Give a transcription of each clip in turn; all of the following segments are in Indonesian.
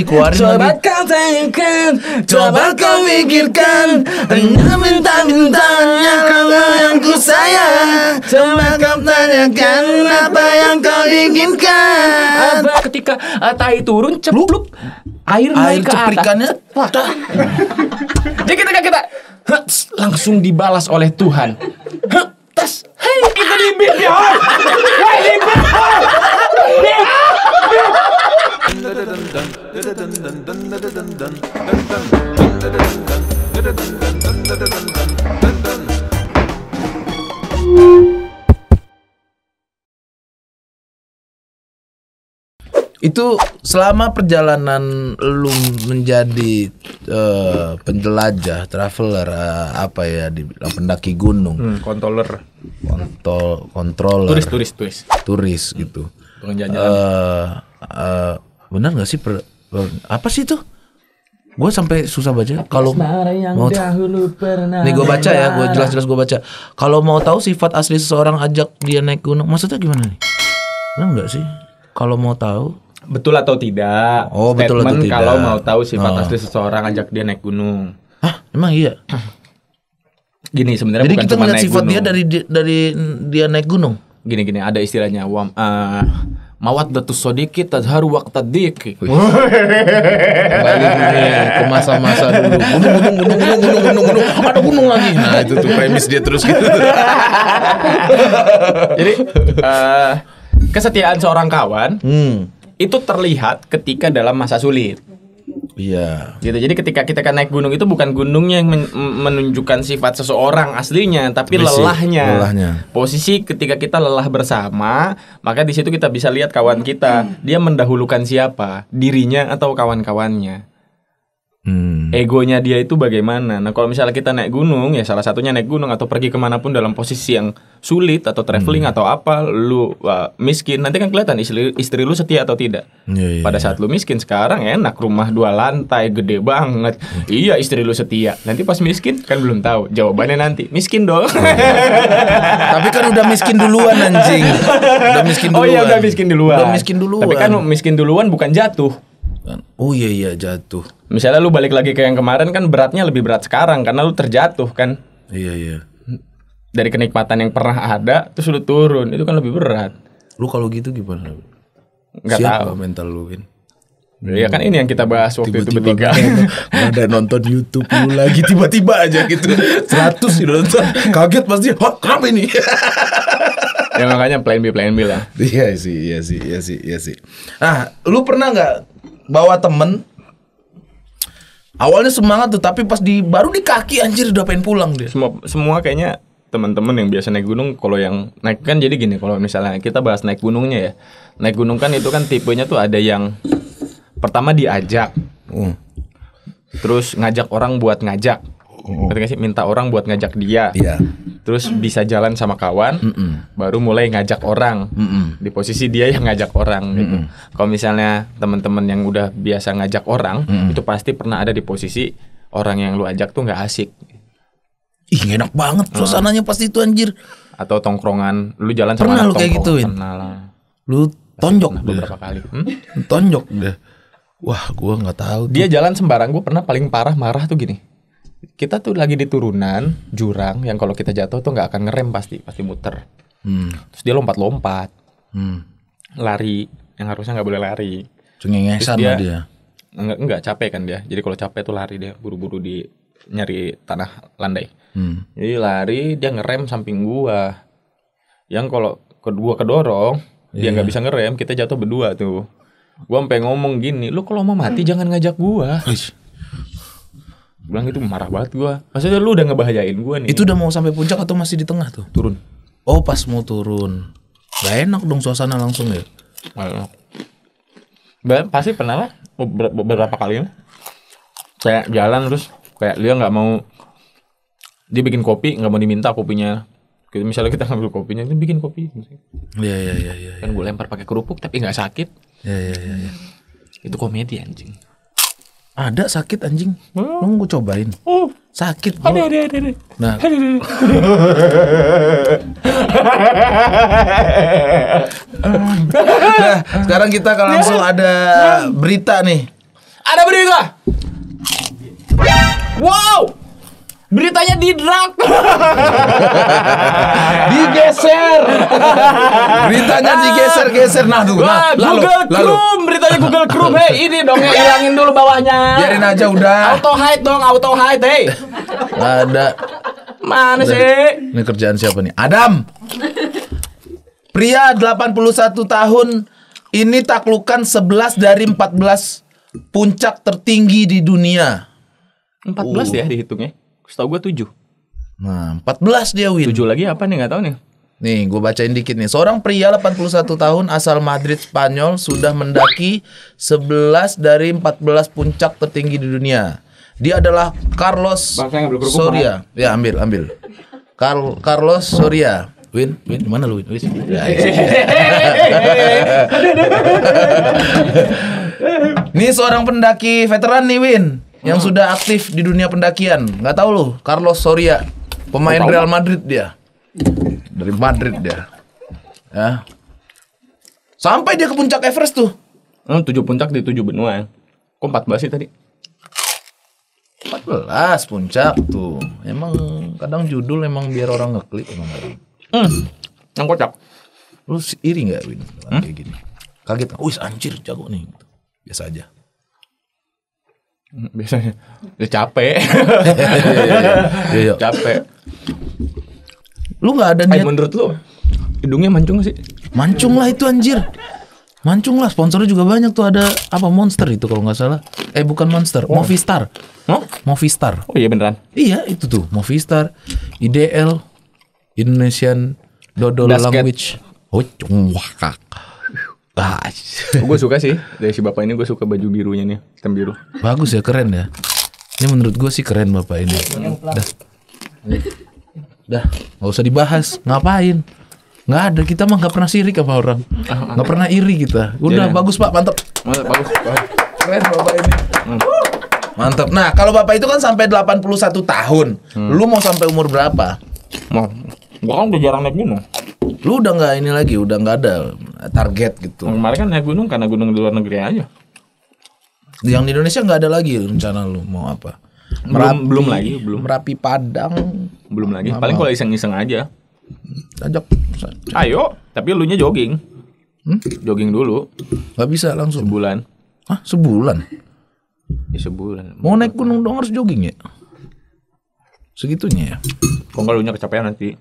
dikeluarin Coba lagi. kau tanyakan, Coba kau pikirkan, hanya minta-mintanya kamu yang ku sayang. Coba kau tanyakan apa yang kau inginkan. apa ketika tai turun cepluk air naik ke atas. ceplikannya Jadi kita langsung dibalas oleh Tuhan. Tas, hei itu di bib ya. Woi di bib. Itu selama perjalanan lu menjadi penjelajah, traveler, apa ya, dibilang pendaki gunung, Controller. controller, turis gitu. Tukang jalan-jalan. Benar nggak sih apa sih itu? Gue sampai susah baca. Kalau mau nih gue baca ya, gue jelas-jelas gue baca. Kalau mau tahu sifat asli seseorang, ajak dia naik gunung. Maksudnya gimana nih? Benar nggak sih? Kalau mau tahu, Betul atau tidak? Oh, betul atau tidak. Kalau mau tahu sifat asli seseorang, ajak dia naik gunung. hah, emang iya. Gini sebenarnya Jadi bukan kita cuma ngeliat naik sifat gunung. dia dari dia naik gunung. Gini ada istilahnya mawaddatus sodiqi tazharu waqtad diqi. Balik nih ke masa-masa dulu. Gunung. Ada gunung lagi. Nah, itu tuh premis dia terus gitu. Jadi kesetiaan seorang kawan itu terlihat ketika dalam masa sulit. Iya. Gitu. Jadi ketika kita kan naik gunung itu bukan gunungnya yang menunjukkan sifat seseorang aslinya, tapi lelahnya. Posisi ketika kita lelah bersama, maka di situ kita bisa lihat kawan kita, dia mendahulukan siapa, dirinya atau kawan-kawannya. Egonya dia itu bagaimana. Nah kalau misalnya kita naik gunung, ya salah satunya naik gunung atau pergi kemanapun dalam posisi yang sulit atau traveling atau apa, lu miskin, nanti kan kelihatan istri lu setia atau tidak. Pada saat lu miskin, sekarang enak, rumah 2 lantai gede banget. Iya, istri lu setia. Nanti pas miskin kan belum tahu. Jawabannya nanti miskin dong. Tapi kan udah miskin duluan anjing. Udah miskin duluan. Oh iya, udah miskin duluan. Udah miskin duluan. Tapi kan miskin duluan bukan jatuh. Oh iya jatuh. Misalnya lu balik lagi ke yang kemarin kan beratnya lebih berat sekarang karena lu terjatuh kan. Iya. Dari kenikmatan yang pernah ada terus lu turun, itu kan lebih berat. Lu kalau gitu gimana? Nggak Siap tahu. mental lu, Win? Ya kan ini yang kita bahas waktu itu Tiba-tiba bertiga. ada nonton YouTube lu lagi tiba-tiba aja gitu 100 nonton, kaget pasti. Hah, kenapa ini? Ya makanya plan B lah. Iya sih. Nah, lu pernah nggak bawa temen awalnya semangat tuh, tapi pas baru di kaki anjir udah pengen pulang dia. Semua kayaknya teman-teman yang biasa naik gunung, kalau yang naik kan jadi gini, kalau misalnya kita bahas naik gunungnya ya. Naik gunung kan itu kan tipenya tuh ada yang pertama diajak. Terus ngajak orang buat ngajak. Ngerti gak sih? Minta orang buat ngajak dia. Iya. Terus bisa jalan sama kawan, baru mulai ngajak orang. Di posisi dia yang ngajak orang gitu. Kalau misalnya teman-teman yang udah biasa ngajak orang, itu pasti pernah ada di posisi orang yang lu ajak tuh nggak asik. Ih, enak banget suasananya pasti itu anjir. Atau tongkrongan, lu jalan sama Pernah anak lu kayak tongkrongan. gituin? Pernah lah. Lu tonjok Beberapa kali. Tonjok deh. Wah, gua nggak tahu. Dia jalan sembarang. Gue pernah paling parah marah tuh gini. Kita tuh lagi di turunan jurang yang kalau kita jatuh tuh nggak akan ngerem, pasti muter. Terus dia lompat-lompat, lari yang harusnya nggak boleh lari. Cengengesan dia. Enggak capek kan dia. Jadi kalau capek tuh lari dia, buru-buru di nyari tanah landai. Jadi lari dia ngerem samping gua. Yang kalau gua kedorong, dia nggak bisa ngerem, kita jatuh berdua tuh. Gua sampai ngomong gini, lu kalau mau mati jangan ngajak gua. Bilang gitu, marah banget gua. Maksudnya lu udah ngebahayain gua nih. Itu udah mau sampai puncak atau masih di tengah tuh? Turun. Oh, pas mau turun. Gak enak dong suasana langsung ya. Pasti pernah lah beberapa kali lah. Kayak jalan terus kayak dia nggak mau, dia bikin kopi nggak mau diminta kopinya. Misalnya kita ngambil kopinya, dia bikin kopi. Iya. Kan gue lempar pakai kerupuk tapi nggak sakit. Iya. Itu komedi anjing. Ada sakit anjing. Lu gue cobain. Sakit. Ada. Nah. Nah, sekarang kita langsung ada berita nih. Ada berita. Wow. Beritanya di drag. Digeser. Beritanya digeser-geser. Nah, tuh. Wah, Google Chrome. Beritanya Google Chrome. Hei, ini dong hilangin dulu bawahnya. Biarin aja udah. Auto hide dong, auto hide. Hei. Nggak ada. Mana sih? Ini kerjaan siapa nih? Adam. Pria 81 tahun ini taklukan 11 dari 14 puncak tertinggi di dunia. 14 ya dihitungnya. Setahu gue 7. Nah, 14 dia, Win. 7 lagi apa nih, nggak tahu nih. Nih, gue bacain dikit nih. Seorang pria 81 tahun asal Madrid, Spanyol sudah mendaki 11 dari 14 puncak tertinggi di dunia. Dia adalah Carlos Soria. Ya, ambil. Carlos Soria. Win, mana lu, Win? Nih seorang pendaki veteran nih, Win. Yang sudah aktif di dunia pendakian. Nggak tahu lu, Carlos Soria, pemain Real Madrid dia. Dari Madrid dia. Ya. Sampai dia ke puncak Everest tuh. 7 puncak di 7 benua. Kok 14 sih tadi? 14 puncak tuh. Emang kadang judul emang biar orang ngeklik emang orang. Yang kocak. Lu iri nggak, Win? Kayak gini. Kaget. Wih, anjir jago nih. Biasa aja. Biasanya ya capek. Iya. Capek. Lu nggak ada niat. Menurut lu hidungnya mancung sih? Mancung lah itu, anjir. Mancung lah, sponsornya juga banyak tuh. Ada apa, Monster itu kalau nggak salah. Bukan Monster, Movistar. Movistar. Oh iya beneran. Iya itu tuh, Movistar, IDL, Indonesian Dodol Language. Oh, wah. Gue suka sih dari si bapak ini, gue suka baju birunya nih, hitam biru. Bagus ya, keren ya. Ini menurut gue sih keren bapak ini. Dah, nggak usah dibahas. Ngapain? Nggak ada, kita mah nggak pernah sirik sama orang, nggak pernah iri kita. Udah bagus pak, mantap. Bagus. Keren bapak ini. Mantap. Nah kalau bapak itu kan sampai 81 tahun. Lu mau sampai umur berapa? Gua kan udah jarang naik gunung. Lu udah nggak ini lagi, udah nggak ada target gitu. Kemarin kan naik gunung karena gunung di luar negeri aja. Yang di Indonesia nggak ada lagi rencana lu mau apa? Belum lagi. Merapi, Padang. Belum lagi. Paling kalau iseng-iseng aja. Ajak. Ayo, tapi elunya jogging. Jogging dulu. Nggak bisa langsung. Sebulan. Hah, sebulan? Ya sebulan. Mau naik gunung dong harus jogging ya? Segitunya ya? Kok nggak elunya kecapean nanti?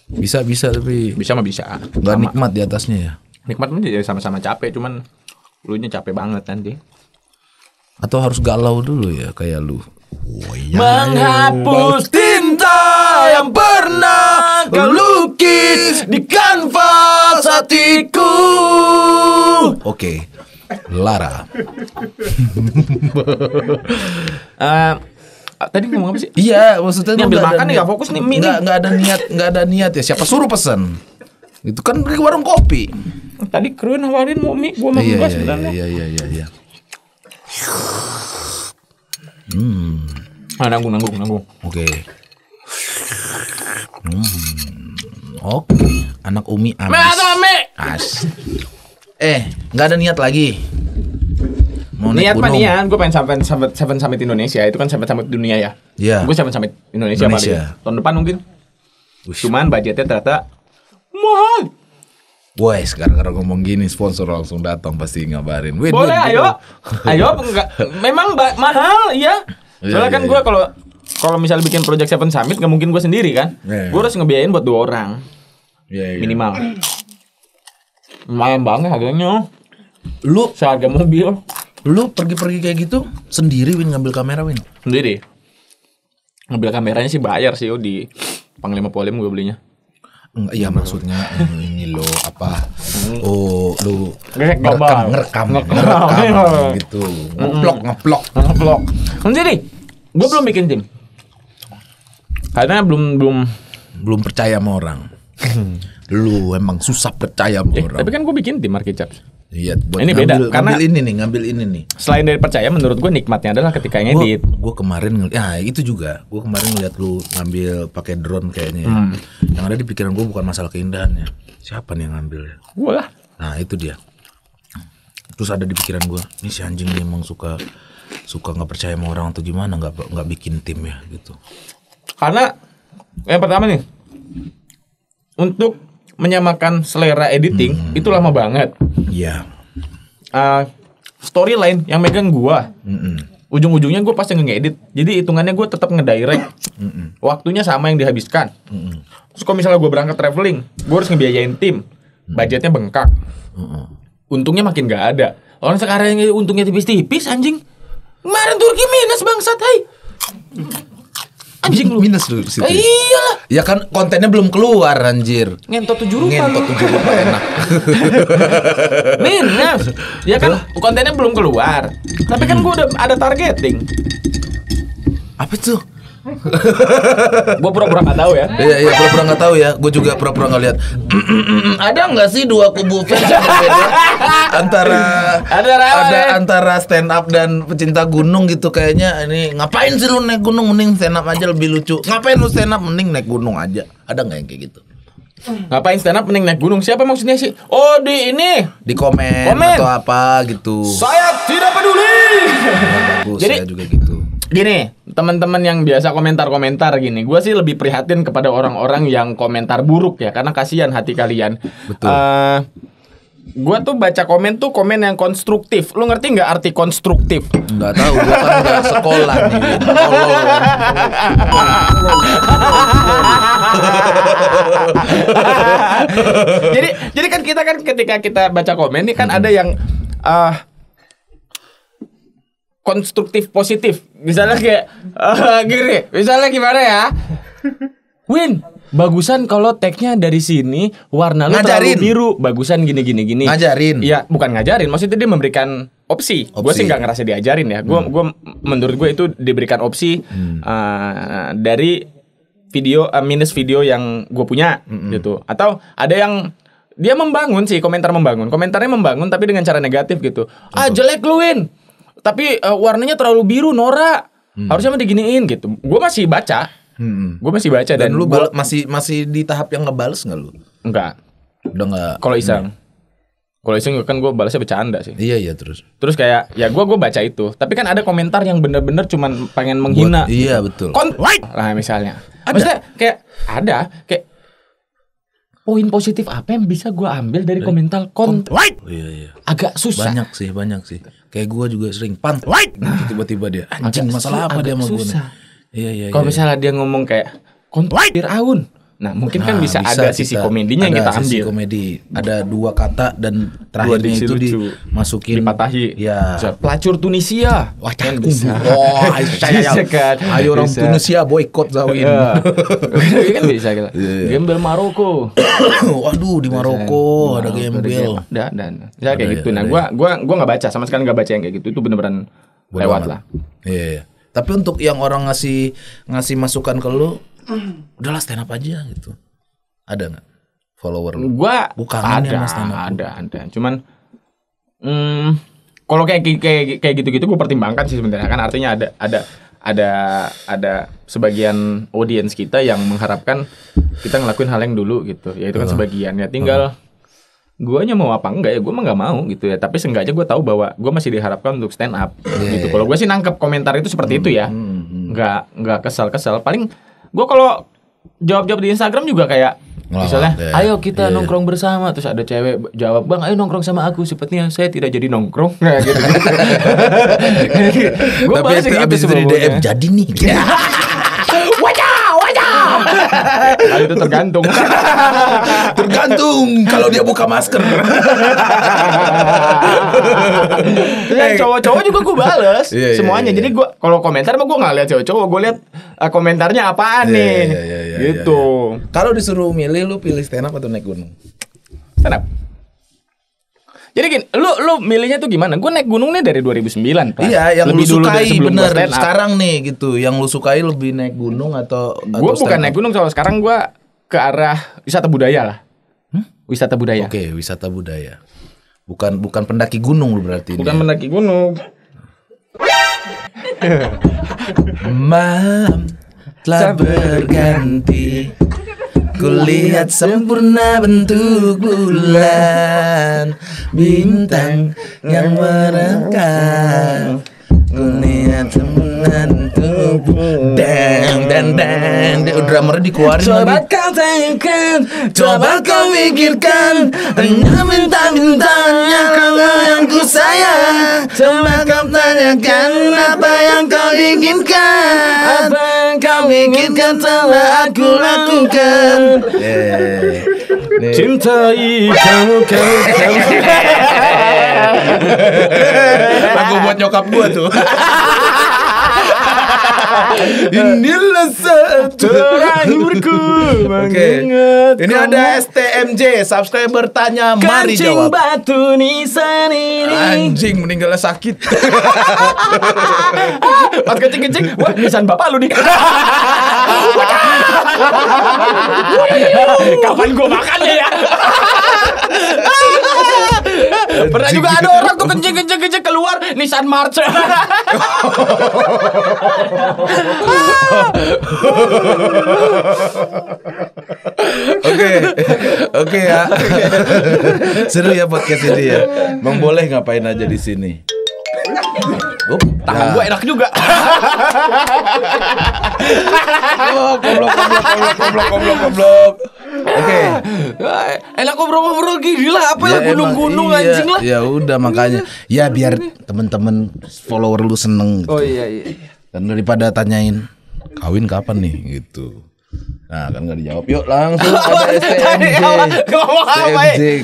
Bisa tapi bisa mah bisa. Nggak nikmat di atasnya ya? Nikmat mah ya sama-sama capek, cuman elunya capek banget nanti. Atau harus galau dulu ya kayak lu. Menghapus tinta yang pernah kau lukis di kanvas hatiku. Oke. Lara. Tadi ngomong apa sih? Iya, maksudnya ini ambil makan nih, gak fokus nih. Nggak ada niat ya. Siapa suruh pesen? Itu kan di warung kopi. Tadi kru nawarin mau mie, gua mau gas sebenarnya. Iya. Nanggung. Oke. Oke. Anak Umi abis. Nggak ada niat lagi. Mau niat mah niat, gue pengen Seven Summit Indonesia. Itu kan Seven Summit dunia ya. Iya. Gue Seven Summit Indonesia paling. Tahun depan mungkin. Cuman budgetnya ternyata mahal. Woi, sekarang ngomong gini sponsor langsung datang pasti ngabarin. Boleh, ayo enggak. Memang mahal, iya. Soalnya kan gue kalau misalnya bikin project Seven Summit nggak mungkin gue sendiri kan. Gue harus ngebiayain buat 2 orang. Minimal. Lumayan banget harganya. Lu seharga mobil. Lu pergi-pergi kayak gitu sendiri, Win, ngambil kamera, Win? Sendiri. Ngambil kameranya sih bayar sih di Panglima Polim gue belinya. Iya maksudnya ini lo apa? Lu ngerekam gitu. Ngeplok. Sendiri. Gue belum bikin tim. Karena belum percaya sama orang. Lu emang susah percaya sama orang. Tapi kan gue bikin tim Market Chaps. Iya, buat ini beda karena ngambil ini nih. Selain dari percaya, menurut gue nikmatnya adalah ketika ngedit. Gue kemarin itu juga. Gue kemarin ngeliat lu ngambil pakai drone kayaknya. Yang ada di pikiran gue bukan masalah keindahannya. Siapa nih yang ngambil ya? Gue lah. Nah, itu dia. Terus ada di pikiran gue, ini si anjing nih emang suka nggak percaya sama orang atau gimana, nggak bikin tim ya gitu. Karena yang pertama nih, untuk menyamakan selera editing itu lama banget. Iya. Storyline yang megang gua. Ujung-ujungnya gue pasti ngedit. Jadi hitungannya gue tetap ngedirect. Waktunya sama yang dihabiskan. Terus kalau misalnya gue berangkat traveling, gue harus ngebiayain tim. Budgetnya bengkak. Untungnya makin gak ada. Orang sekarang yang untungnya tipis-tipis anjing. Kemarin Turki minus bangsat, hai. Anjing lu minus dulu situ. Iyalah. Ya kan kontennya belum keluar anjir. Ngentot 7 rupiah. Ngentot 7 rupiah enak. Minus. Ya kan kontennya belum keluar. Tapi kan gua udah ada targeting. Apa tuh? Gua pura-pura nggak tahu ya. Iya pura-pura nggak tahu ya. Gue juga pura-pura nggak lihat. Ada nggak sih dua kubu fans yang berbeda antara stand up dan pecinta gunung gitu kayaknya. Ini ngapain sih lu naik gunung, mending stand up aja lebih lucu. Ngapain lu stand up, mending naik gunung aja. Ada nggak yang kayak gitu? Ngapain stand up mending naik gunung? Siapa maksudnya sih? Oh di ini di komen atau apa gitu. Saya tidak peduli. Bagus. Jadi saya juga gitu. Gini, teman-teman yang biasa komentar-komentar gini, gue sih lebih prihatin kepada orang-orang yang komentar buruk ya, karena kasihan hati kalian. Betul. Gue tuh baca komen tuh komen yang konstruktif. Lu ngerti nggak arti konstruktif? Nggak tahu, gue kan nggak sekolah nih. Jadi kan kita kan ketika kita baca komen nih kan ada yang konstruktif positif. Misalnya kayak gini, misalnya gimana ya? Win, bagusan kalau tagnya dari sini warna lu terlalu biru, bagusan gini. Ngajarin. Iya, bukan ngajarin, maksudnya dia memberikan opsi. Gue sih nggak ngerasa diajarin ya. Gue menurut gue itu diberikan opsi dari video minus video yang gue punya gitu. Atau ada yang dia membangun sih, komentarnya membangun tapi dengan cara negatif gitu. Jelek lu Win. Tapi warnanya terlalu biru, Nora. Harusnya mah diginiin gitu. Gue masih baca. Gue masih baca dan lu masih di tahap yang ngebales nggak lu? Enggak. Udah nggak. Kalau iseng kan gue balasnya bercanda sih. Iya terus. Terus kayak ya gue baca itu. Tapi kan ada komentar yang bener-bener cuman pengen menghina. Iya betul. Lah misalnya. Maksudnya kayak ada kayak poin positif apa yang bisa gue ambil dari komentar Iya. Agak susah. Banyak sih. Kayak gue juga sering tiba-tiba dia anjing masalah apa dia sama gue. Iya. Kalau misalnya dia ngomong kayak Fir'aun. Nah, mungkin kan bisa ada sisi komedinya yang kita ambil. Sisi komedi. Ada 2 kata dan terakhirnya itu dimasukin dipatahi. Ya. Pelacur Tunisia. Wah, kan bisa. Ayo orang Tunisia boykot Zawin. Kan bisa kita. Gembel Maroko. Waduh, di Maroko ada gembel. Dan ya kayak gitu. Nah, gua enggak baca, sama sekali enggak baca yang kayak gitu. Itu beneran lewat lah. Iya. Tapi untuk yang orang ngasih masukan ke lu, udahlah stand up aja gitu. Ada nggak follower lu? Gua ada. Cuman kalau kayak gitu-gitu gue pertimbangkan sih sebenarnya, kan artinya ada sebagian audiens kita yang mengharapkan kita ngelakuin hal yang dulu gitu. Ya itu kan sebagian, ya tinggal guanya mau apa enggak ya, gue mah nggak mau gitu ya. Tapi seenggaknya gue tahu bahwa gue masih diharapkan untuk stand up gitu. Kalau gue sih nangkep komentar itu seperti itu ya, nggak kesal. Paling gue kalau jawab di Instagram juga kayak misalnya, ayo kita nongkrong bersama, terus ada cewek jawab, bang, ayo nongkrong sama aku. Sepertinya saya tidak jadi nongkrong. Nah, gitu. Gue balas gitu abis itu di DM jadi nih. Wajah. Nah, itu tergantung kalau dia buka masker. Cowok-cowok juga gue bales semuanya. Jadi gue kalau komentar mah gue nggak lihat cowok-cowok, gue lihat komentarnya apaan nih. Gitu. Kalau disuruh milih, lu pilih stand up atau naik gunung? Stand up. Jadi gini, lu milihnya tuh gimana? Gue naik gunung nih dari 2009. Iya, yang lebih lu sukai bener sekarang nih gitu. Yang lu sukai lebih naik gunung atau gue bukan naik gunung, soalnya sekarang gue ke arah wisata budaya lah. Wisata budaya. Oke, wisata budaya. Bukan pendaki gunung lu berarti. Bukan pendaki gunung. Malam telah berganti, Kulihat sempurna bentuk bulan, bintang yang merengkang. Kulihat sempurna bentuk dan drummernya dikeluarin Coba lagi. kau tanyakan, Coba kau pikirkan, hanya bintang-bintang yang ku sayang. Coba kau tanyakan apa yang kau inginkan, apa yang kau inginkan telah aku lakukan. Cintai kamu. Lagu buat nyokap gua tuh. Inilah saat terakhirku mengingatkan. Ini ada STMJ, subscriber tanya, mari Kancing jawab. batu nisan ini. Anjing meninggalnya sakit. Pas kencing-kencing, wah nisan bapak lu nih. Kapan gua makan ya? Pernah juga ada orang tuh kencing keluar Nissan March. Oke ya. Seru ya podcast ini ya. Bang boleh ngapain aja di sini. Tangan gue enak juga. Goblok. Oke. Enak ngobrol-ngobrol gini lah. Apa ya gunung-gunung anjing lah. Ya udah makanya. Ya biar temen-temen follower lu seneng gitu. Oh iya. Dan daripada tanyain kawin kapan nih gitu. Nah kan gak dijawab. Yuk langsung ada STMJ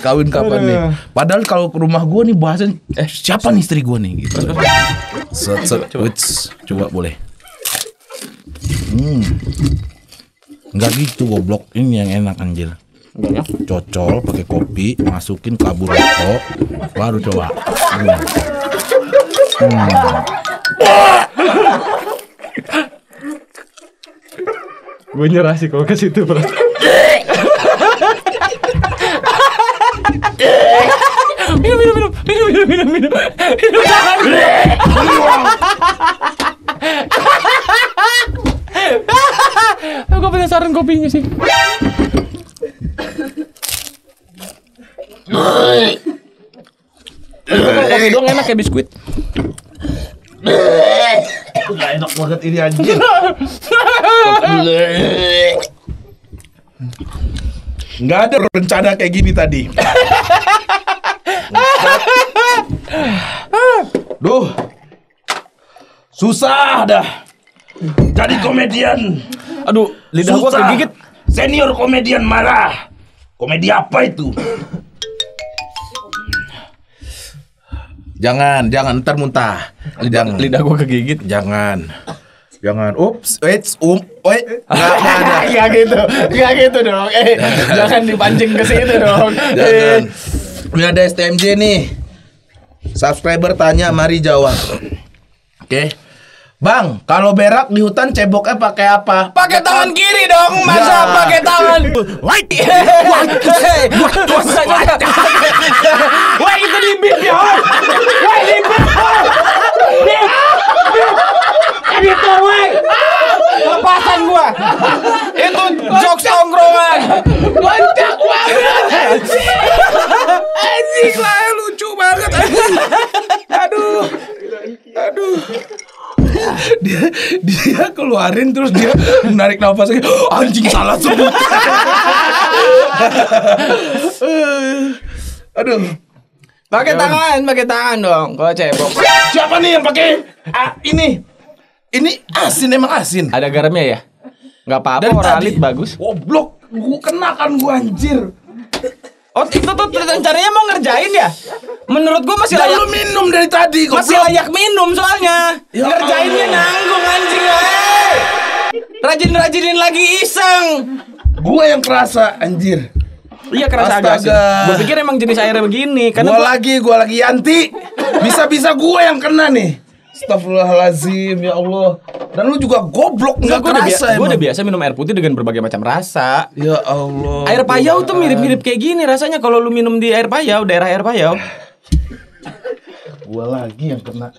kawin kapan nih. Padahal kalau ke rumah gue nih bahasan siapa nih istri gue nih gitu. Coba boleh. Enggak gitu goblok. Ini yang enak anjir. Cocol pakai kopi, masukin kabur rokok, baru coba. Gue nyerah sih kalau ke situ, bro. Minum. Aku penasaran kopinya sih. Kopi dong enak kayak biskuit. Gak enak banget ini anjir. Nggak ada rencana kayak gini tadi. Duh, susah dah. Jadi komedian. Aduh, lidah gua kegigit. Senior komedian marah. Komedi apa itu? Jangan ntar muntah. Lidah gua kegigit. Jangan. Ups, wait. Nggak gitu dong. Jangan dipancing ke situ dong. Jangan. Ini ada STMJ nih. Subscriber tanya, mari jawab. Oke. Bang, kalau berak di hutan ceboknya pakai apa? Pakai tangan kiri dong, masa pakai tangan? Wah, itu di bib ya. Wah, di bib. Itu, woi. Lepasan gua. Itu jokes tongkrongan. Kocak banget. Anjing lah, lucu banget. Aduh. Dia keluarin terus dia menarik nafas lagi. Anjing salah sebut. Aduh. Pakai tangan dong kalau cebok. Siapa nih yang pakai ini asin, emang asin. Ada garamnya ya? Enggak apa-apa, oralit bagus. Goblok, gua kenakan gua anjir. Oh, itu tuh rencananya mau ngerjain ya? Menurut gua masih layak. Lu minum dari tadi kok. Masih layak minum soalnya. Ya Ngerjainnya nanggung anjing. Rajin-rajinin lagi iseng. Gua yang kerasa anjir. Iya kerasa agak asin. Gua pikir emang jenis airnya begini. Karena gua lagi anti. Bisa-bisa gua yang kena nih. Astagfirullahaladzim, ya Allah. Dan lu juga goblok, nggak kerasa. Gue udah biasa minum air putih dengan berbagai macam rasa. Ya Allah. Air payau tuh mirip-mirip kayak gini rasanya kalau lu minum di air payau, daerah air payau. Gua lagi yang kena.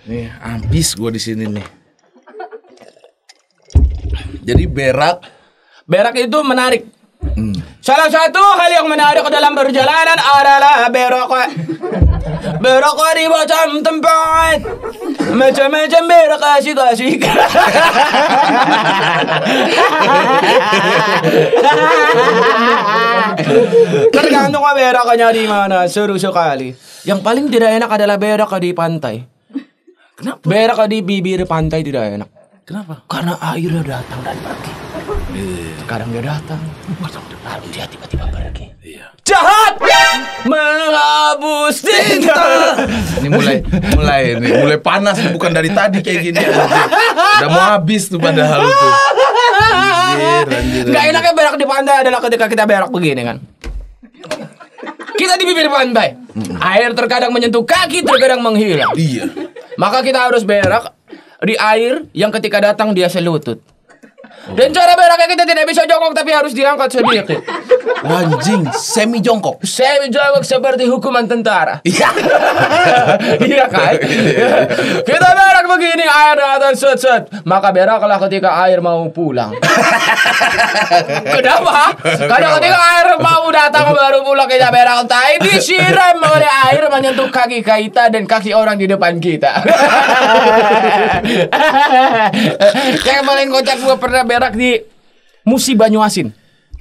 Nih, habis gua di sini nih. Jadi berak itu menarik. Salah satu hal yang menarik dalam perjalanan adalah berak di macam tempat, macam-macam berak asik-asik. Tergantung beraknya di mana, seru sekali. Yang paling tidak enak adalah berak di pantai. Kenapa? Berak di bibir pantai tidak enak. Kenapa? Karena airnya datang dan pergi. Sekarang dia datang, lalu dia tiba-tiba pergi. Jahat, menghapus cinta. Ini mulai panas, bukan dari tadi kayak gini. Udah mau habis tuh padahal tuh. Anjir. Gak enaknya berak di pantai adalah ketika kita berak begini kan. Kita di bibir pantai, air terkadang menyentuh kaki, terkadang menghilang. Iya. Maka kita harus berak di air yang ketika datang dia selutut. Dan cara beraknya kita tidak bisa jongkok tapi harus diangkat sedikit. Anjing, semi jongkok. Semi jongkok seperti hukuman tentara. Iya kan? Kita berak begini, air datang set. Maka beraklah ketika air mau pulang. Kenapa? Karena ketika air mau datang baru pulang kita berak. Tai disiram oleh air menyentuh kaki kita dan kaki orang di depan kita. Kayak paling kocak gue pernah berak di Musi Banyuasin.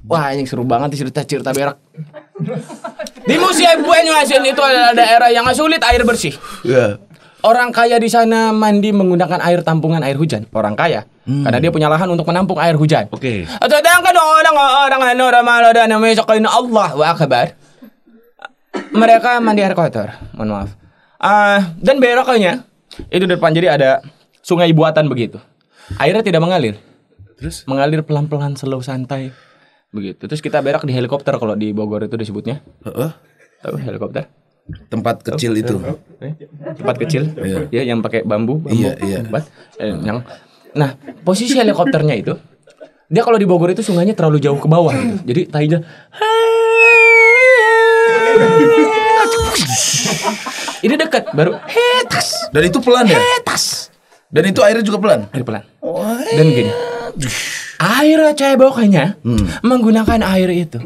Wah, ini seru banget cerita berak. Di Musi Banyuasin itu adalah daerah yang sulit air bersih. Yeah. Orang kaya di sana mandi menggunakan air tampungan air hujan. Orang kaya, karena dia punya lahan untuk menampung air hujan. Oke. Sedangkan orang normal dan memisahkan Allah wa akbar. Mereka mandi air kotor. Mohon maaf. Dan beraknya itu depan jadi ada sungai buatan begitu. Airnya tidak mengalir. Terus mengalir pelan-pelan, slow, santai begitu. Terus kita berak di helikopter kalau di Bogor itu disebutnya. Tahu helikopter? Tempat kecil itu. Tempat kecil. Ya, yang pakai bambu. Iya. Nah, posisi helikopternya itu dia kalau di Bogor itu sungainya terlalu jauh ke bawah gitu. Jadi tainya ini dekat baru hetas. Dan itu pelan ya? Hetas. Dan itu airnya juga pelan? Air pelan. Dan gini, air ceboknya menggunakan air itu.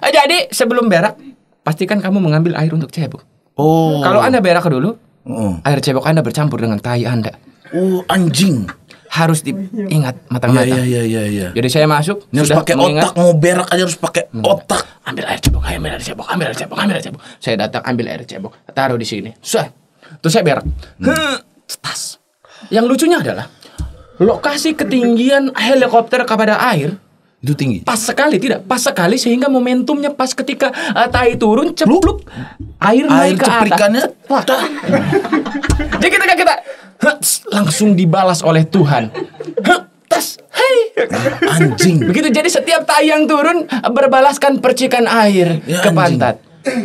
Jadi sebelum berak, pastikan kamu mengambil air untuk cebok. Kalau Anda berak dulu, air cebok Anda bercampur dengan tai Anda. Anjing. Harus diingat matang-matang. Iya. Jadi saya masuk, harus pakai otak, mau berak aja harus pakai otak. Ambil air cebok. Saya datang ambil air cebok, taruh di sini. Terus saya berak. Tas. Yang lucunya adalah lokasi ketinggian helikopter kepada air itu tinggi. Pas sekali sehingga momentumnya pas ketika tai turun cepluk air naik ke atas. Jadi kita langsung dibalas oleh Tuhan. Anjing. Begitu jadi setiap tai yang turun berbalaskan percikan air ke pantat.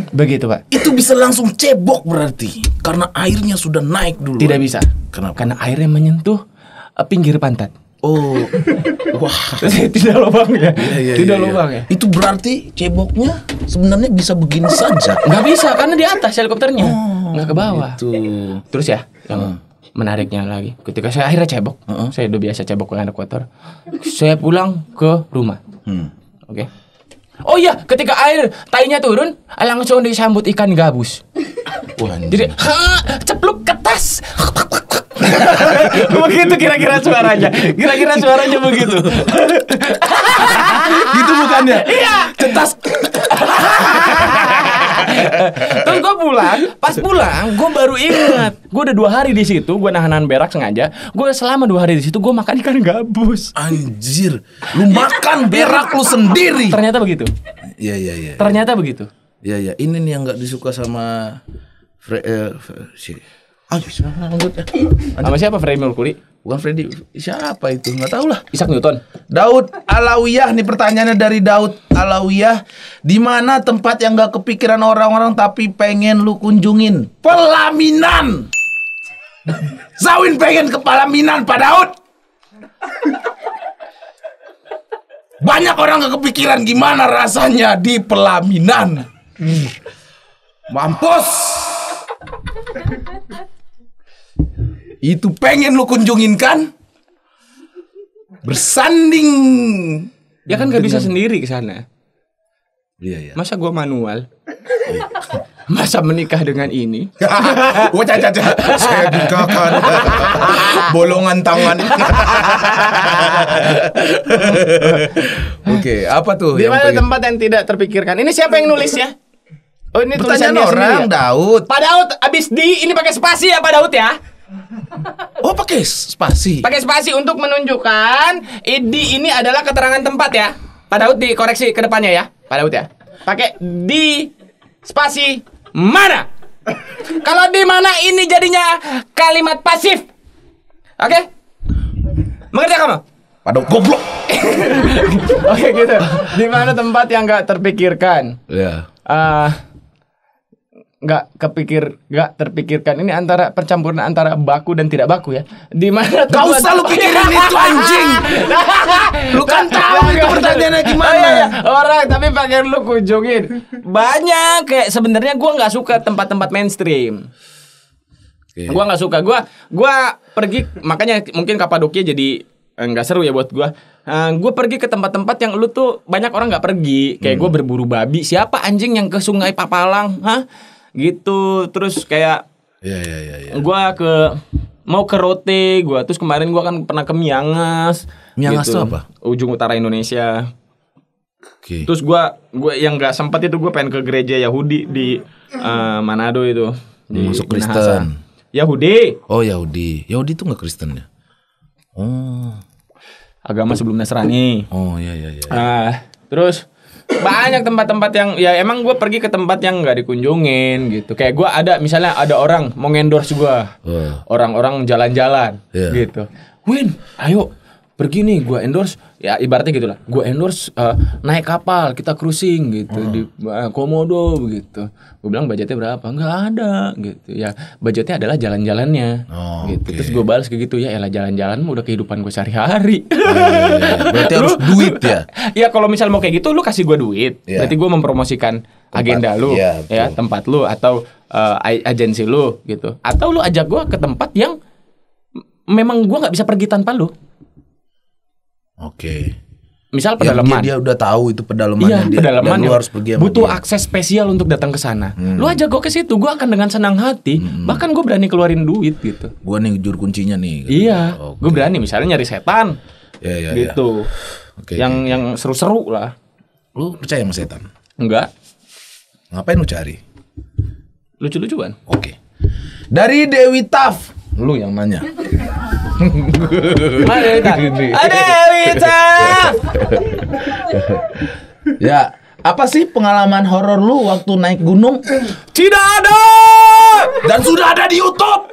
Begitu Pak. Itu bisa langsung cebok berarti karena airnya sudah naik dulu. Tidak bisa. Kenapa? Karena airnya menyentuh pinggir pantat. Wah. Tidak lubang ya. Tidak lubang ya. Itu berarti ceboknya sebenarnya bisa begini saja. Nggak bisa karena di atas helikopternya, nggak ke bawah. Itu. Terus ya, yang menariknya lagi, ketika saya akhirnya cebok, saya udah biasa cebok dengan air kotor. Saya pulang ke rumah. Oke. Oh iya, ketika air tainya turun, langsung disambut ikan gabus. Jadi, cepluk ke tas. Begitu kira-kira suaranya. Kira-kira suaranya begitu. Gitu bukannya? Iya. Cetas. Terus gue pas pulang, gue baru ingat, gue udah 2 hari di situ, gue nahan berak sengaja. Gue selama 2 hari di situ, gue makan ikan gabus. Anjir, lu makan berak lu sendiri. Ternyata begitu. Iya. Ternyata begitu. Iya. Ini nih yang nggak disuka sama sama siapa? Freddie Mercury? Bukan Freddie. Siapa itu? Nggak tahu lah. Isaac Newton. Daud Alawiyah nih, pertanyaannya dari Daud Alawiyah. Di mana tempat yang nggak kepikiran orang-orang tapi pengen lu kunjungin? Pelaminan. Zawin pengen ke Pelaminan, Pak Daud. Banyak orang nggak kepikiran gimana rasanya di Pelaminan. Mampus. Itu pengen lu kunjungin kan? Bersanding. Ya kan gak bisa sendiri ke sana. Iya. Masa gue manual? Masa menikah dengan ini? Saya nikahkan. Bolongan tangan. Oke, apa tuh? Di mana tempat yang tidak terpikirkan? Ini siapa yang nulis ya? Oh, ini tulisannya orang ya? Daud. Pak Daud, abis di ini pakai spasi ya Pak Daud ya? Oh, pakai spasi. Pakai spasi untuk menunjukkan di ini adalah keterangan tempat ya. Pak Daud dikoreksi ke depannya ya. Pak Daud ya. Pakai di spasi mana? Kalau di mana ini jadinya kalimat pasif. Oke? Mengerti kamu? Pak Daud goblok. Oke gitu. Di mana tempat yang nggak terpikirkan? Ya. Nggak terpikirkan ini antara percampuran antara baku dan tidak baku ya. Di mana Gak usah lu pikirin itu anjing. Lu kan tahu itu pertanyaannya gimana. Iya. Orang tapi pakai lu kunjungin. Banyak kayak sebenarnya gua nggak suka tempat-tempat mainstream. Okay. Gua nggak suka. Gua pergi makanya mungkin Kapadokia jadi nggak seru ya buat gua. Gue pergi ke tempat-tempat yang lu tuh banyak orang nggak pergi. Kayak gue berburu babi. Siapa anjing yang ke Sungai Papalang? Hah? Gitu. Terus kayak gue mau ke Rote. Terus kemarin gue kan pernah ke Miangas. Miangas gitu. itu apa? Ujung utara Indonesia. Okay. Terus gue yang nggak sempat itu gue pengen ke gereja Yahudi di Manado itu. Masuk Kristen. Yahudi. Oh Yahudi. Yahudi itu nggak Kristen ya? Oh. Agama sebelum Nasrani. Oh iya. Terus banyak tempat-tempat yang ya emang gue pergi ke tempat yang nggak dikunjungin gitu. Kayak gue misalnya ada orang mau endorse gue, orang-orang jalan-jalan gitu. Win, ayo pergi nih gue endorse. Ya ibaratnya gitulah. Gue endorse naik kapal kita cruising gitu di Komodo begitu. Gue bilang budgetnya berapa? Nggak ada gitu. Ya budgetnya adalah jalan-jalannya gitu. Terus gue balas kayak gitu ya. Elah jalan-jalan udah kehidupan gue sehari-hari. Berarti harus duit ya? Ya kalau misal mau kayak gitu lu kasih gue duit. Berarti gue mempromosikan agenda lu ya tempat lu atau agensi lu gitu. Atau lu ajak gue ke tempat yang memang gue nggak bisa pergi tanpa lu. Oke. Misal pedalaman. Dia udah tahu itu pedalaman. Iya, pedalaman lu harus pergi sama butuh dia. akses spesial untuk datang ke sana. Lu ajak gue ke situ, gue akan dengan senang hati. Bahkan gue berani keluarin duit gitu. Gue nih juru kuncinya nih. Iya. Okay. Gue berani misalnya nyari setan. Gitu. Okay, yang seru-seru lah. Lu percaya sama setan? Enggak. Ngapain lu cari? Lucu-lucuan. Oke. Dari Dewi Taf. Lu yang nanya. Ada Wita. Ya, apa sih pengalaman horor lu waktu naik gunung? Tidak ada. Dan sudah ada di YouTube.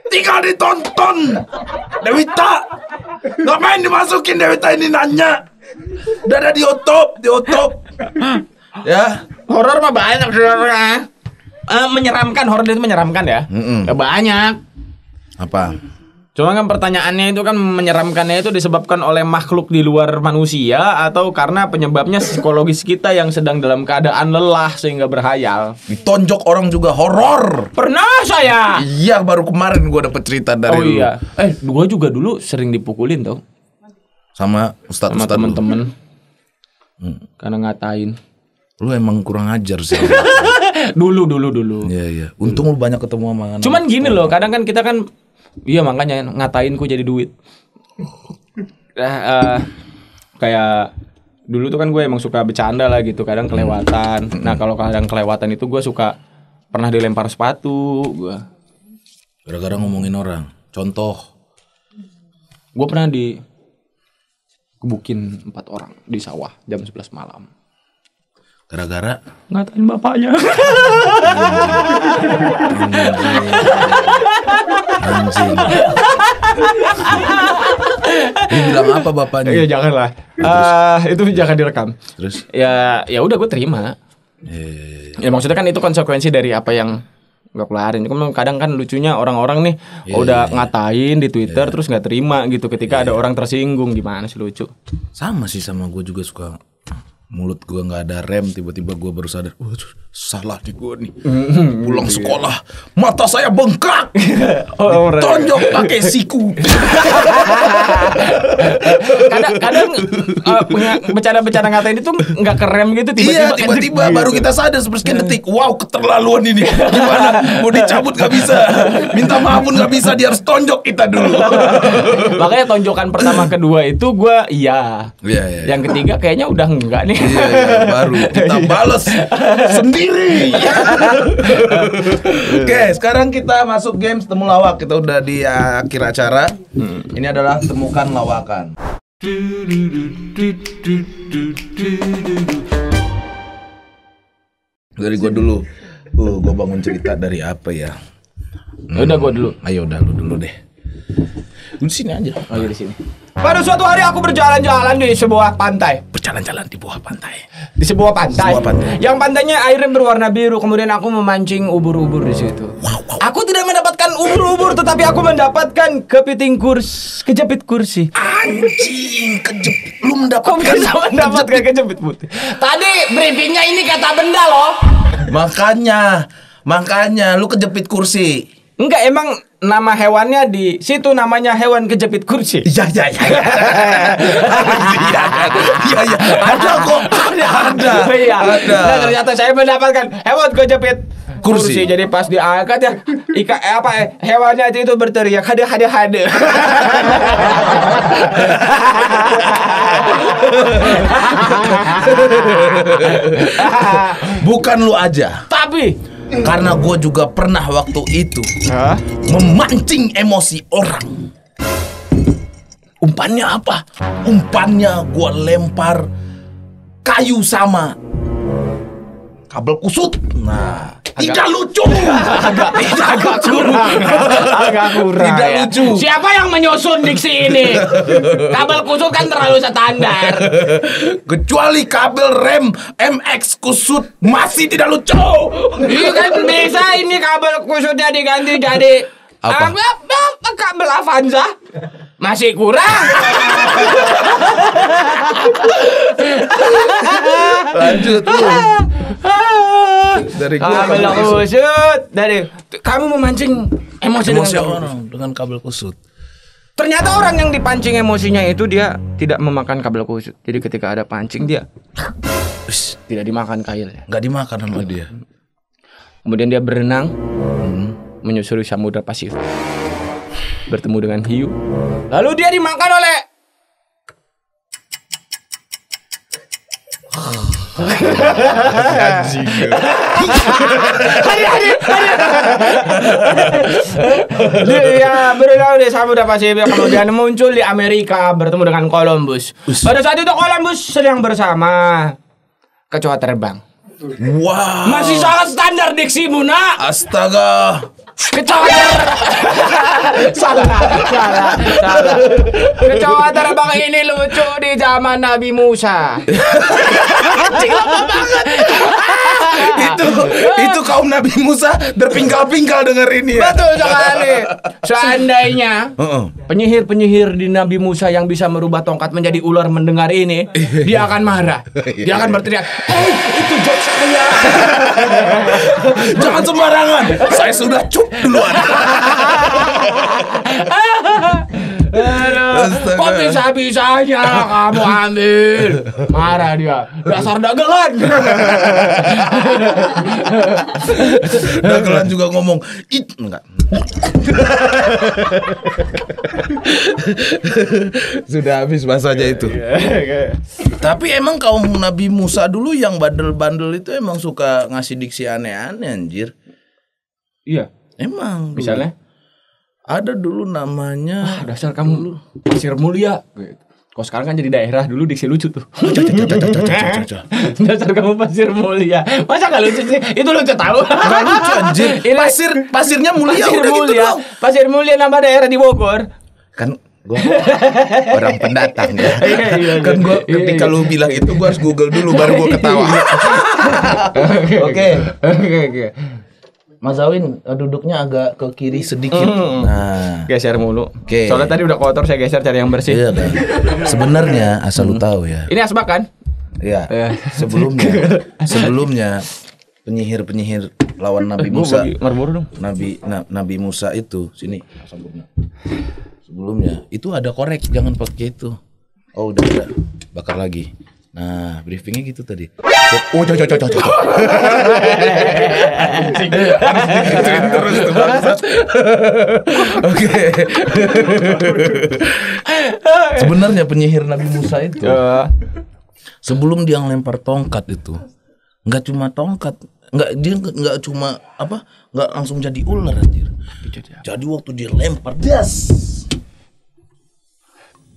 Tinggal ditonton. Dewita. Ngapain dimasukin Dewita ini nanya? Udah ada di YouTube. Ya, horor mah banyak sebenarnya. Menyeramkan, horor itu menyeramkan ya. Ya banyak. Apa? Cuma kan pertanyaannya itu kan menyeramkannya itu disebabkan oleh makhluk di luar manusia atau karena penyebabnya psikologis kita yang sedang dalam keadaan lelah sehingga berhayal. Ditonjok orang juga horor. Pernah saya. Iya, baru kemarin gue dapet cerita dari lu. Iya. Gue juga dulu sering dipukulin tau. Sama ustadz temen-temen. Karena ngatain. Lu emang kurang ajar sih. Dulu. Iya. Untung lu banyak ketemu sama anak. Cuman gini loh, kadang kan kita kan iya makanya ngatain ku jadi duit. Kayak dulu tuh kan gue emang suka bercanda lah gitu, kadang kelewatan. Nah kalau kadang kelewatan itu gue suka pernah dilempar sepatu gue. Gara-gara ngomongin orang. Contoh. Gue pernah dikebukin 4 orang di sawah jam 11 malam. Gara-gara ngatain bapaknya. Anjing. Dia bilang apa bapaknya? Ya janganlah. Itu jangan direkam. Terus? Ya udah gue terima. Ya maksudnya kan itu konsekuensi dari apa yang gue keluarin. Kadang kan lucunya orang-orang nih udah ngatain di Twitter terus nggak terima gitu ketika ada orang tersinggung. Gimana sih lucu? Sama sih sama gue juga suka mulut gue nggak ada rem, tiba-tiba gue baru sadar, salah nih gue nih. Pulang sekolah, mata saya bengkak, tonjok pakai siku. Kadang bercanda-bercanda ngatain itu nggak kerem gitu, tiba-tiba baru kita sadar sepersekian detik, wow keterlaluan ini. Gimana? Mau dicabut nggak bisa, minta maaf pun nggak bisa, dia harus tonjok kita dulu. Makanya tonjokan pertama kedua itu gue yang ketiga kayaknya udah enggak nih. Baru kita balas sendiri. Oke, sekarang kita masuk games temu lawak. Kita udah di akhir acara. Ini adalah temukan lawakan. Dari gua dulu. Gua bangun cerita dari apa ya? Udah gua dulu. Ayo udah lu dulu deh. Di sini aja. Oh iya di sini. Pada suatu hari aku berjalan-jalan di sebuah pantai. Berjalan-jalan di bawah pantai. Di sebuah pantai. Yang pantainya airnya berwarna biru. Kemudian aku memancing ubur-ubur di situ. Wow. Aku tidak mendapatkan ubur-ubur, tetapi aku mendapatkan kejepit kursi. Anjing, kejepit. Lu mendapatkan kejepit putih. Tadi briefingnya ini kata benda loh. Makanya lu kejepit kursi. Enggak, emang nama hewannya di situ namanya hewan kejepit kursi. Iya. Ada kok. Ada. Nah, ternyata saya mendapatkan hewan kejepit kursi. Jadi pas diangkat ya, hewannya itu berteriak hade. Bukan lu aja. Tapi karena gue juga pernah waktu itu memancing emosi orang. Umpannya apa? Umpannya gue lempar kayu sama kabel kusut. Nah, tidak lucu. Agak kurang. Tidak lucu. Siapa yang menyusun diksi ini? Kabel kusut kan terlalu standar. Kecuali kabel rem MX kusut masih tidak lucu. Iya kan bisa ini kabel kusutnya diganti jadi apa? Kabel Avanza. Masih kurang. Lanjut lu. Dari kabel kusut. Kamu memancing emosi dengan kabel kusut. Ternyata orang yang dipancing emosinya itu dia tidak memakan kabel kusut. Jadi ketika ada pancing dia tidak dimakan kailnya. Nggak dimakan sama dia. Kemudian dia berenang menyusuri Samudra Pasifik. Bertemu dengan hiu. Lalu dia dimakan oleh anjing. Dia berenang di Samudra Pasifik, kemudian muncul di Amerika bertemu dengan Columbus. Pada saat itu Columbus sedang bersama kecoa terbang. Wow. Masih sangat standar diksimu, nak. Astaga. Kecoa salah. Kecoa terbang ini lucu di zaman Nabi Musa. Itu kaum Nabi Musa berpingkal-pingkal dengar ini ya. Betul sekali. Seandainya penyihir-penyihir di Nabi Musa yang bisa merubah tongkat menjadi ular mendengar ini, dia akan marah. Dia akan berteriak, "Hei, itu jok saya." Jangan sembarangan. Saya sudah cup duluan. Kok bisa-bisanya kamu ambil? Marah dia. Dasar dagelan. Dagelan juga ngomong, enggak. Sudah habis masanya itu. Tapi emang kaum Nabi Musa dulu yang bandel-bandel itu emang suka ngasih diksi aneh-aneh anjir. Iya. Emang. Misalnya? Ada dulu namanya. Dasar kamu Pasir Mulia. Kok sekarang kan jadi daerah, dulu diksi lucu tuh. Dasar kamu Pasir Mulia. Masa gak lucu sih? Itu lucu tahu. Gak lucu anjir. Pasirnya mulia. Pasir udah Mulia. gitu dong. Pasir Mulia nama daerah di Bogor. Kan gue orang pendatang ya. Kan gue ketika lu bilang itu gue harus Google dulu baru gue ketawa. Oke. Mas Awin duduknya agak ke kiri sedikit. Nah, geser mulu. Oke. Soalnya tadi udah kotor, saya geser cari yang bersih. Iya kan. Sebenarnya asal lu tahu ya. Ini asbak kan? Iya. Sebelumnya penyihir lawan Nabi Musa. Nabi Musa itu sini sebelumnya itu ada korek, jangan pakai itu. Oh udah bakar lagi. Nah briefingnya gitu tadi. Oh cocok. Terus bangsat. Oke. Sebenarnya penyihir Nabi Musa itu sebelum dia ngelempar tongkat itu nggak cuma tongkat, nggak cuma nggak langsung jadi ular anjir. Jadi waktu dia lempar das.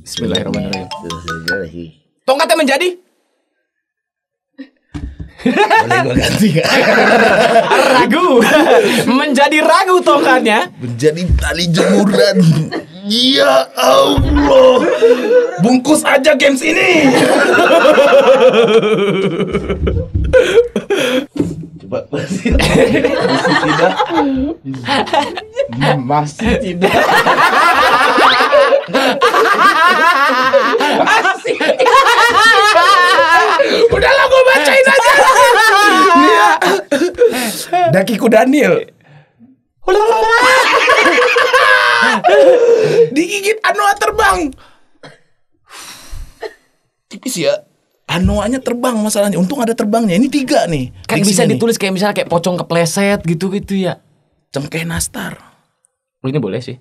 Bismillahirrahmanirrahim. Tongkatnya menjadi boleh gue ganti gak? Ragu. Menjadi ragu tongkatnya. Menjadi tali jemuran. Ya Allah. Bungkus aja games ini. Coba masih tidak. Udahlah gue bacain aja. Dakiku Daniel digigit anoa terbang. Tipis ya. Anoanya terbang masalahnya. Untung ada terbangnya. Ini 3 nih. Kan bisa ditulis kayak misalnya kayak pocong kepleset gitu ya. Cengkeh nastar. Oh ini boleh sih.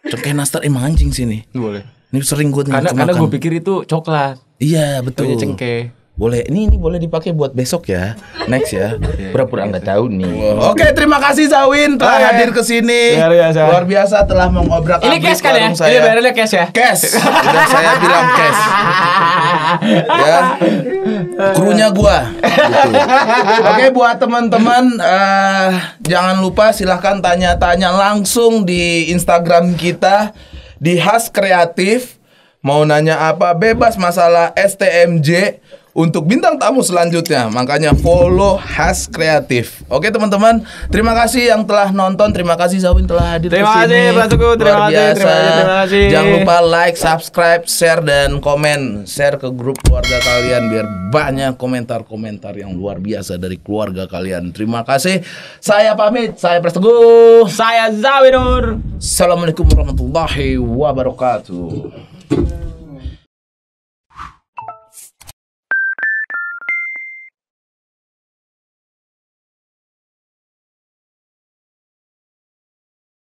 Cengkeh nastar emang anjing sih nih. Boleh. Ini sering gue karena gue pikir itu coklat. Iya betul. Cengkeh. Boleh, ini boleh dipakai buat besok ya, next ya. Pura-pura nggak tahu nih. Oke, terima kasih Zawin telah hadir ke sini. Luar biasa telah mengobrak-abrik. Ini cash kan ya? Ini bayarnya cash ya? Cash. Udah saya bilang cash. Ya, krunya gua. Gitu. Oke, buat teman-teman, jangan lupa silahkan tanya-tanya langsung di Instagram kita di Has Kreatif. Mau nanya apa bebas masalah STMJ. Untuk bintang tamu selanjutnya, makanya follow Has Kreatif. Oke teman-teman, terima kasih yang telah nonton. Terima kasih Zawin telah hadir. Terima kasih Pak Suku, terima kasih. Jangan lupa like, subscribe, share dan komen. Share ke grup keluarga kalian biar banyak komentar-komentar yang luar biasa dari keluarga kalian. Terima kasih. Saya pamit, saya Prasteguh, saya Zawinur. Assalamualaikum warahmatullahi wabarakatuh.